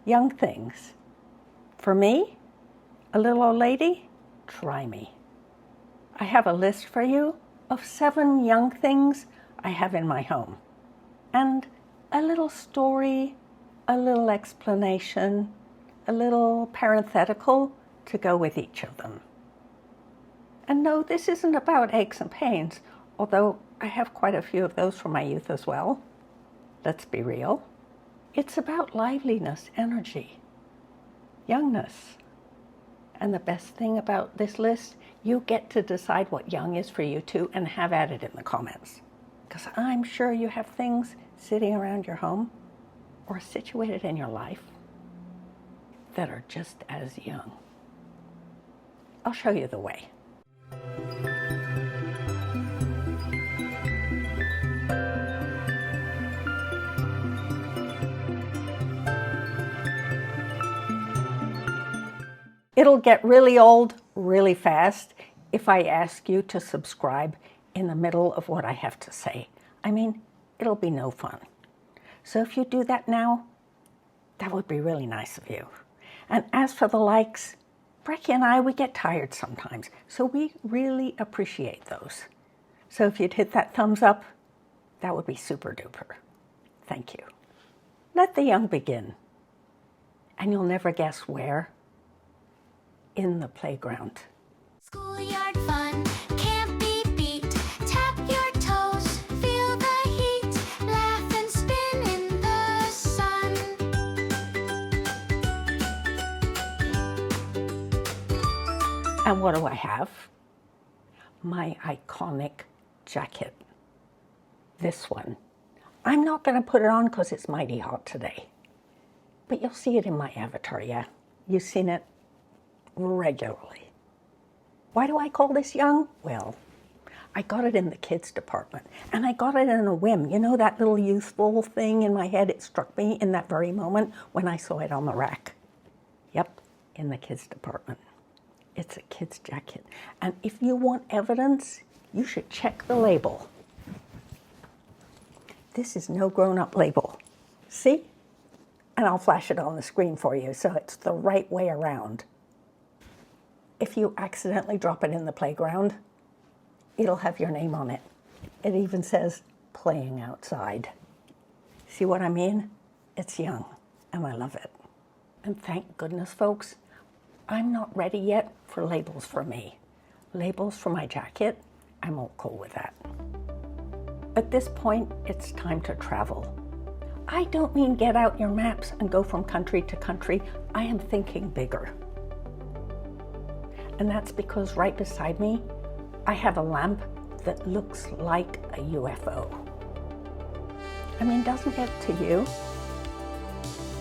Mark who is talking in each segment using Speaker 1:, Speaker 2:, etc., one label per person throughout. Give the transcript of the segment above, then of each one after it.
Speaker 1: Young things. For me, a little old lady, try me. I have a list for you of 7 young things I have in my home. And a little story, a little explanation, a little parenthetical to go with each of them. And no, this isn't about aches and pains, although I have quite a few of those from my youth as well. Let's be real. It's about liveliness, energy, youngness. And the best thing about this list, you get to decide what young is for you too, and have at it in the comments. Because I'm sure you have things sitting around your home or situated in your life that are just as young. I'll show you the way. It'll get really old really fast if I ask you to subscribe in the middle of what I have to say. I mean, it'll be no fun. So if you do that now, that would be really nice of you. And as for the likes, Brecky and I, we get tired sometimes, so we really appreciate those. So if you'd hit that thumbs up, that would be super duper. Thank you. Let the young begin. And you'll never guess where. In the playground.
Speaker 2: Schoolyard fun can't be beat. Tap your toes, feel the heat, laugh and spin in the sun.
Speaker 1: And what do I have? My iconic jacket. This one. I'm not going to put it on because it's mighty hot today. But you'll see it in my avatar, yeah? You've seen it regularly. Why do I call this young? Well, I got it in the kids department, and I got it in a whim. You know that little youthful thing in my head? It struck me in that very moment when I saw it on the rack. Yep, in the kids department. It's a kid's jacket. And if you want evidence, you should check the label. This is no grown-up label. See? And I'll flash it on the screen for you so it's the right way around. If you accidentally drop it in the playground, it'll have your name on it. It even says, playing outside. See what I mean? It's young, and I love it. And thank goodness, folks, I'm not ready yet for labels for me. Labels for my jacket, I'm all cool with that. At this point, it's time to travel. I don't mean get out your maps and go from country to country. I am thinking bigger. And that's because right beside me, I have a lamp that looks like a UFO. I mean, doesn't it to you?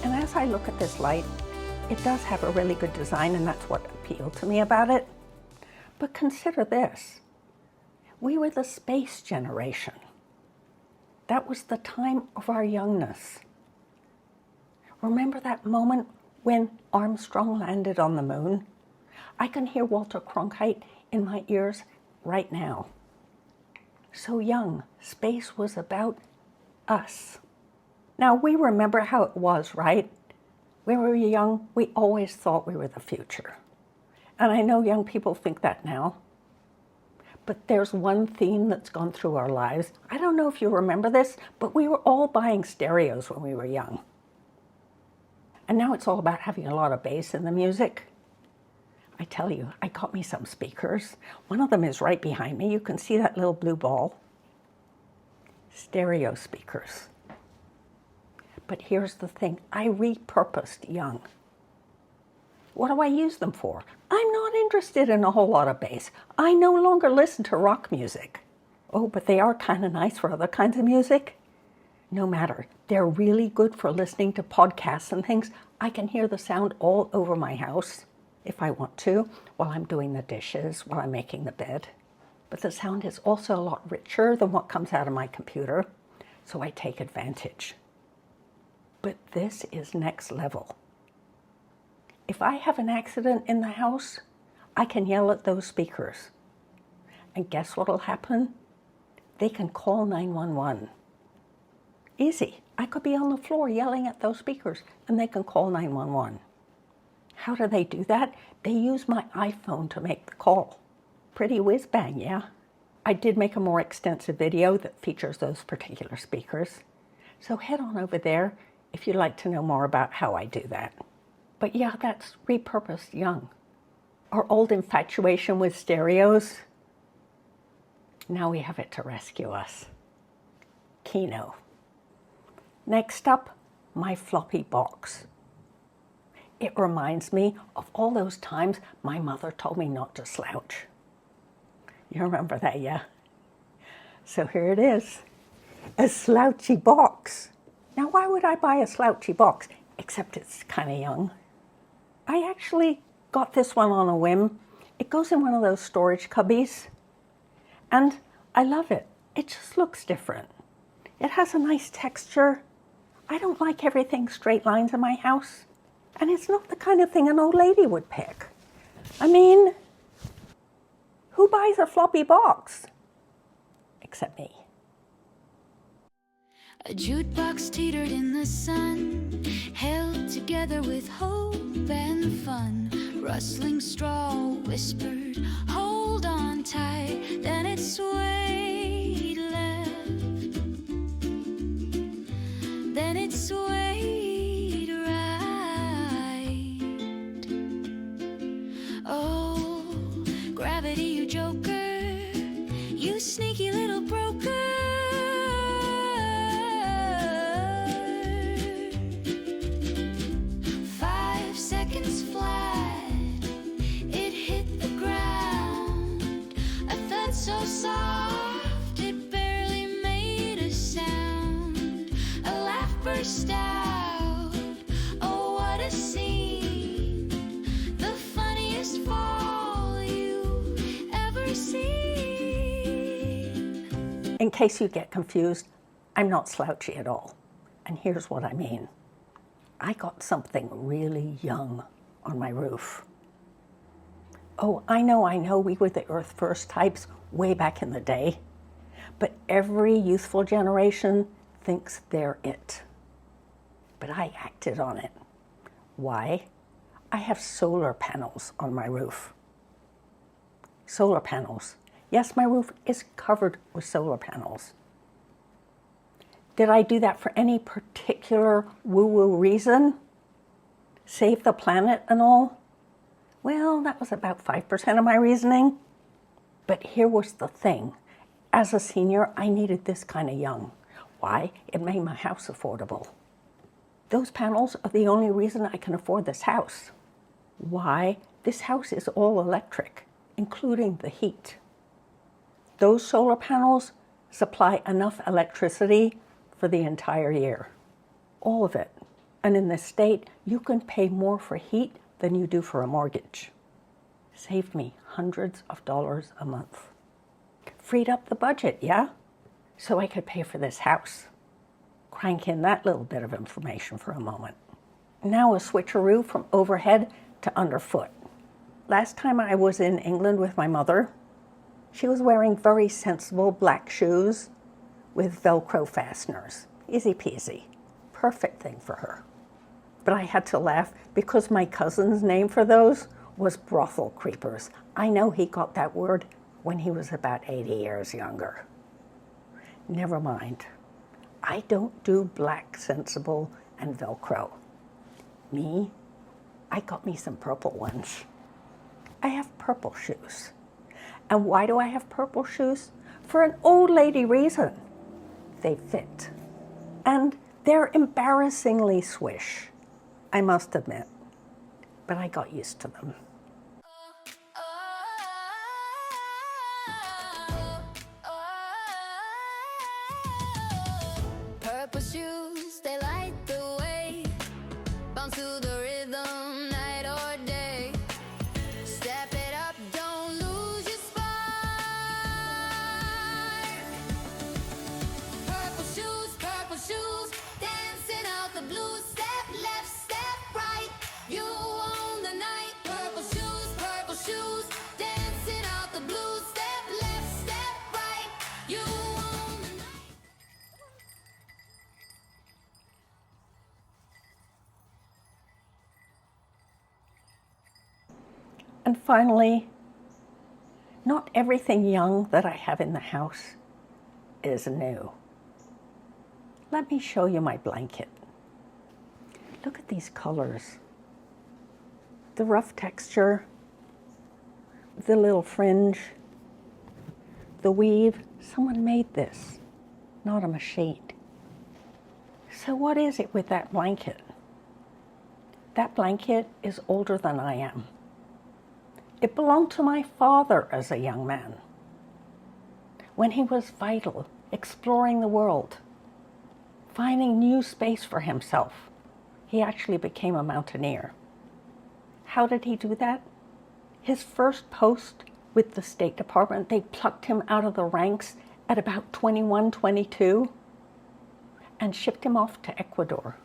Speaker 1: And as I look at this light, it does have a really good design, and that's what appealed to me about it. But consider this. We were the space generation. That was the time of our youngness. Remember that moment when Armstrong landed on the moon? I can hear Walter Cronkite in my ears right now. So young, space was about us. Now, we remember how it was, right? When we were young, we always thought we were the future. And I know young people think that now. But there's one theme that's gone through our lives. I don't know if you remember this, but we were all buying stereos when we were young. And now it's all about having a lot of bass in the music. I tell you, I got me some speakers. One of them is right behind me. You can see that little blue ball. Stereo speakers. But here's the thing, I repurposed young. What do I use them for? I'm not interested in a whole lot of bass. I no longer listen to rock music. Oh, but they are kind of nice for other kinds of music. No matter, they're really good for listening to podcasts and things. I can hear the sound all over my house if I want to, while I'm doing the dishes, while I'm making the bed. But the sound is also a lot richer than what comes out of my computer, so I take advantage. But this is next level. If I have an accident in the house, I can yell at those speakers. And guess what'll happen? They can call 911. Easy. I could be on the floor yelling at those speakers and they can call 911. How do they do that? They use my iPhone to make the call. Pretty whiz bang, yeah? I did make a more extensive video that features those particular speakers. So head on over there if you'd like to know more about how I do that. But yeah, that's repurposed young. Our old infatuation with stereos, now we have it to rescue us. Kino. Next up, my floppy box. It reminds me of all those times my mother told me not to slouch. You remember that, yeah? So here it is, a slouchy box. Now, why would I buy a slouchy box? Except it's kind of young. I actually got this one on a whim. It goes in one of those storage cubbies, and I love it. It just looks different. It has a nice texture. I don't like everything straight lines in my house, and it's not the kind of thing an old lady would pick. I mean, who buys a floppy box? Except me.
Speaker 2: A jukebox teetered in the sun, held together with hope and fun. Rustling straw whispered, hold on tight. Then it swayed left. Then it swayed right. Oh, gravity, you joker, you sneaky little broker. 5 seconds flat, it hit the ground. A thud so soft, it barely made a sound. A laugh burst out, oh what a scene. The funniest fall you ever seen.
Speaker 1: In case you get confused, I'm not slouchy at all. And here's what I mean. I got something really young on my roof. Oh, I know, we were the Earth First types way back in the day. But every youthful generation thinks they're it. But I acted on it. Why? I have solar panels on my roof. Solar panels. Yes, my roof is covered with solar panels. Did I do that for any particular woo-woo reason? Save the planet and all? Well, that was about 5% of my reasoning. But here was the thing. As a senior, I needed this kind of young. Why? It made my house affordable. Those panels are the only reason I can afford this house. Why? This house is all electric, including the heat. Those solar panels supply enough electricity for the entire year. All of it. And in this state, you can pay more for heat than you do for a mortgage. Saved me hundreds of dollars a month. Freed up the budget, yeah? So I could pay for this house. Crank in that little bit of information for a moment. Now a switcheroo from overhead to underfoot. Last time I was in England with my mother, she was wearing very sensible black shoes with Velcro fasteners. Easy peasy. Perfect thing for her. But I had to laugh because my cousin's name for those was brothel creepers. I know he got that word when he was about 80 years younger. Never mind. I don't do black sensible and Velcro. Me, I got me some purple ones. I have purple shoes. And why do I have purple shoes? For an old lady reason. They fit. And they're embarrassingly swish, I must admit. But I got used to them.
Speaker 2: Purple shoes, they light the way. Bounce to the rhythm, night or day. Step it up, don't lose your spark. Purple shoes, dancing out the blues. Step left, step right, you own the night. Purple shoes, dancing out the blues. Step left, step right, you own the night.
Speaker 1: And finally, not everything young that I have in the house is new. Let me show you my blanket. Look at these colors. The rough texture, the little fringe, the weave. Someone made this, not a machine. So what is it with that blanket? That blanket is older than I am. It belonged to my father as a young man, when he was vital, exploring the world, finding new space for himself. He actually became a mountaineer. How did he do that? His first post with the State Department, they plucked him out of the ranks at about 21, 22 and shipped him off to Ecuador.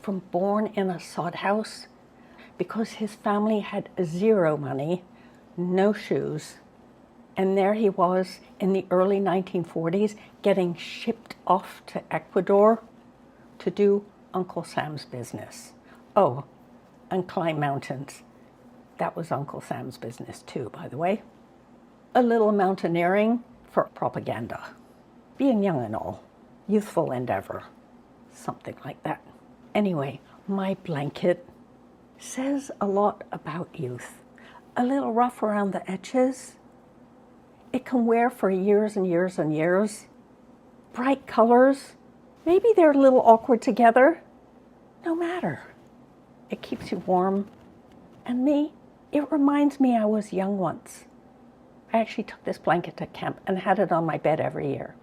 Speaker 1: From born in a sod house, because his family had zero money, no shoes, and there he was in the early 1940s getting shipped off to Ecuador to do Uncle Sam's business. Oh, and climb mountains. That was Uncle Sam's business too, by the way. A little mountaineering for propaganda. Being young and all, youthful endeavor, something like that. Anyway, my blanket says a lot about youth. A little rough around the edges. It can wear for years and years and years. Bright colors. Maybe they're a little awkward together. No matter. It keeps you warm. And me, it reminds me I was young once. I actually took this blanket to camp and had it on my bed every year.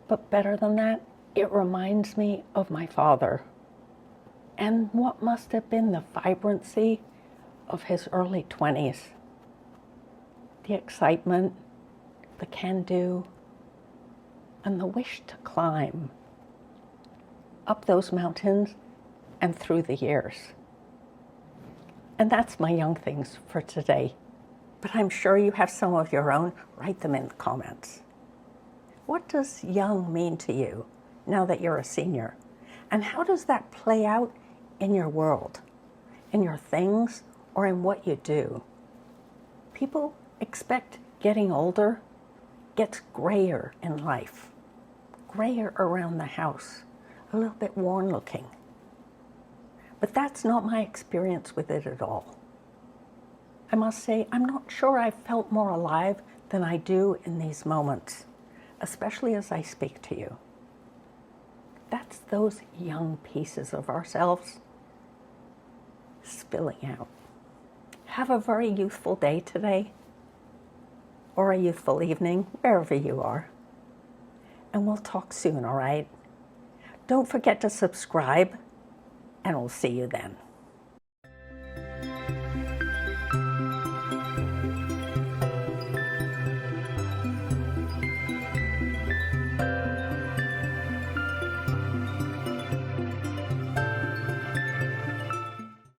Speaker 1: But better than that, it reminds me of my father and what must have been the vibrancy of his early 20s. The excitement, the can-do, and the wish to climb up those mountains and through the years. And that's my young things for today. But I'm sure you have some of your own. Write them in the comments. What does young mean to you now that you're a senior? And how does that play out in your world, in your things, or in what you do? People expect getting older gets grayer in life, grayer around the house, a little bit worn looking. But that's not my experience with it at all. I must say, I'm not sure I've felt more alive than I do in these moments, especially as I speak to you. That's those young pieces of ourselves spilling out. Have a very youthful day today, or a youthful evening, wherever you are. And we'll talk soon, all right? Don't forget to subscribe, and we'll see you then.